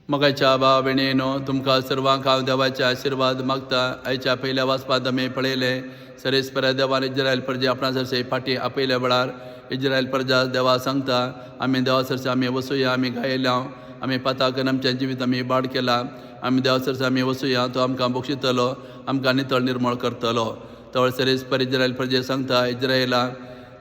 मगाच्या भाव भयणीनो, तुमकां सर्वांक हांव देवाचे आशिर्वाद मागता. आयच्या पयल्या वाचपांत आमी पळयलें, सरेस्पर देवान इज्रायल प्रजे आपणा सरसे फाटी आपयल्या वेळार इज्रायल प्रजा देवा सांगता, आमी देवा सरसे आमी वचुया, आमी गायल्या, आमी पाताकन आमचें जिवीत आमी इबाड केलां, आमी देवा सरसे आमी वचुया, तो आमकां बक्षितलो, आमकां नितळ निर्मळ करतलो. तवळ सरेस्पर इज्रायल प्रजे सांगता, इज्रायला,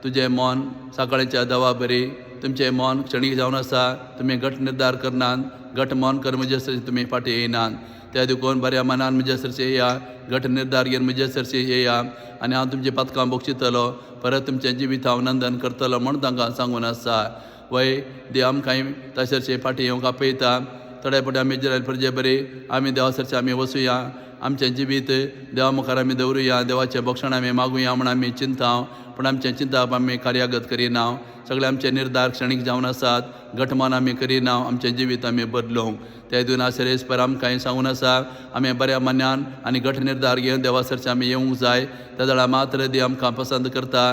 तुजें मन सकाळच्या देवा बरी, तुमचें मन क्षणीक जावन आसा, तुमी घट निर्धार करनात, घट मन कर म्हजे सरसे तुमी फाटी येयनात. त्या देखून बऱ्या मनान म्हजे सरसे येया, घट निर्धार घेवन म्हजे सरसे येया, आनी हांव तुमचे पथकां बक्षितलो, परत तुमचें जिवीत हांव नंदन करतलो म्हूण तांकां सांगून आसा. वय देव आमकां त्या सरसे फाटी येवंक आपयता. थोडे फावटी आमी इज्रायल प्रजे बरी, आमी देवा सरसे आमी वचुया, आमचें जिवीत देवा मुखार आमी दवरुया, देवाचें भक्षण आमी मागुया म्हूण आमी चिंतां, पूण आमचें चिंतप आमी कार्यागत करिना. सगळे आमचे निर्धार क्षणीक जावन आसात, घटमान आमी करिना, आमचें जिवीत आमी बदलूंक. ते हितून आसरेस्पर आमकां सांगून आसा, आमी बऱ्या मनान आनी घट निर्धार घेवन देवा सरसे आमी येवंक जाय. त्या वेळार मात्र देव आमकां पसंत करता.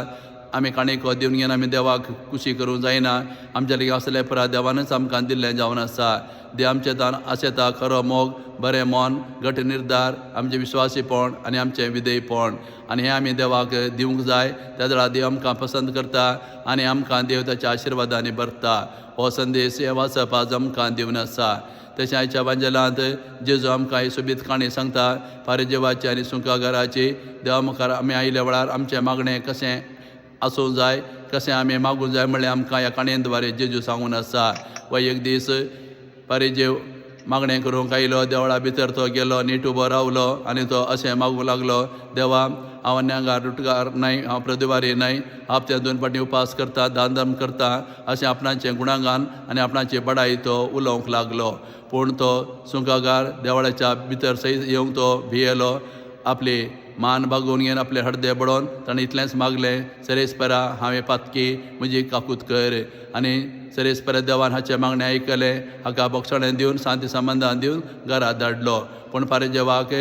आमी काणयको दिवन घेवन आमी देवाक खुशी करूंक जायना. आमच्या लागीं असले पुरा देवानच आमकां दिल्लें जावन आसा. देव आमचे तान आशेता खरो मोग, बरें मन, घट निर्धार, आमचें विश्वासीपण आनी आमचें विधेयपण, आनी हें आमी देवाक दिवंक जाय. त्या वेळार देव आमकां पसंत करता आनी आमकां देव ताच्या आशिर्वादांनी भरता. हो संदेश हे वाचप आज आमकां दिवन आसा. तशें आयच्या बांजलांत जेजू आमकां ही सोबीत काणी सांगता, फारीजेवाची आनी सुंकागाराची. देवा मुखार आमी आयल्या वेळार आमचें मागणें कशें आसूं जाय, कशें आमी मागूंक जाय म्हणल्यार आमकां ह्या काणयेन द्वारे जेजू सांगून आसा. वा एक दीस फारीजेव मागणें करूंक आयलो, देवळा भितर तो गेलो, नीट उबो रावलो आनी तो अशें मागूंक लागलो, देवा हांव अन्यांगार रुटगार न्हय, हांव प्रतिवारी न्हय, हप्त्यान 2 फावटी उपास करता, दान धर्म करता, अशें आपणाचें गुणागान आनी आपणाची बडाई तो उलोवंक लागलो. पूण तो सुंकागार देवळाच्या भितर सयत येवंक तो भियेलो. आपली मान बागोवन घेवन आपले हडदे बडोवन ताणें इतलेंच मागलें, सरेस्परा हांवें पातकी म्हजी काकूत कर. आनी सरेस्परा देवान हाचें मागणें आयकलें, हाका भक्षणां दिवन शांती संबंदां दिवन घरा धाडलो. पूण फारीजेवाक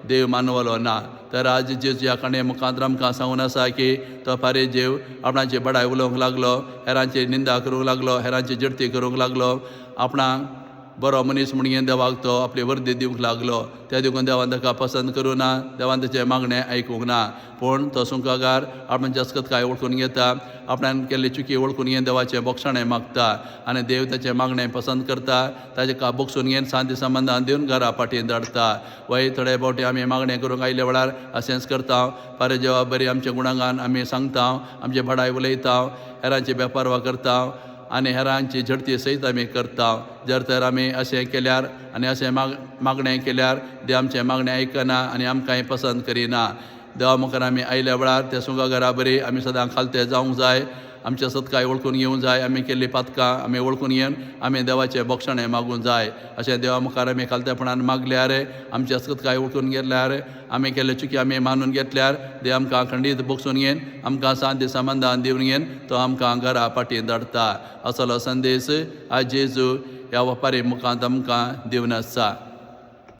देव मानवलो ना. तर आज जेजू ह्या काणये मुखांतर आमकां सांगून आसा की तो फारीजेव आपणाची बडाय उलोवंक लागलो, हेरांची निंदा करूंक लागलो, हेरांची जडती करूंक लागलो, आपणाक बरो मनीस म्हूण घेवन देवाक तो आपली वर्दी दिवंक लागलो. त्या देखून देवान ताका पसंत करूं ना, देवान ताचें मागणें आयकूंक ना. पूण तो सुंकागार आपणाची अस्कतकाय वळखून घेता, आपणान केल्ली चुकी वळखून घेवन देवाचें भक्षणें मागता आनी देव ताचें मागणें पसंत करता. ताचे का बक्षून घेवन शांती संबंदां दिवन घरा फाटीं धाडता. वय थोडे फावटी आमी मागणें करूंक आयल्या वेळार अशेंच करता, फारीजेवा बरी आमचें गुणागान आमी सांगता, आमची बडाय उलयता, हेरांची बेपारवा करता आनी हेरांची झडती सयत आमी करता. जर तर आमी अशें केल्यार आनी अशें मागणें केल्यार देव आमचें मागणें आयकना आनी आमकांय पसंत करिना. देवा मुखार आमी आयल्या वेळार त्या सुंकागारा बरी आमी सदां खालते जावंक जाय, आमच्या सत्काय वळखून घेवंक जाय, आमी केल्ली पातकां आमी वळखून घेवन आमी देवाचें भक्षणें मागूंक जाय. अशें देवा मुखार आमी खालतेपणान मागल्यार, आमच्या सत्काय वळखून घेतल्यार, आमी केल्ले चुकी आमी मानून घेतल्यार देव आमकां खंडीत बक्षून घेवन आमकां शांती संबंदान दिवन घेवन तो आमकां घरा फाटीं धाडता. असलो संदेश आज जेजू ह्या वपारी मुखांत आमकां दिवन आसा.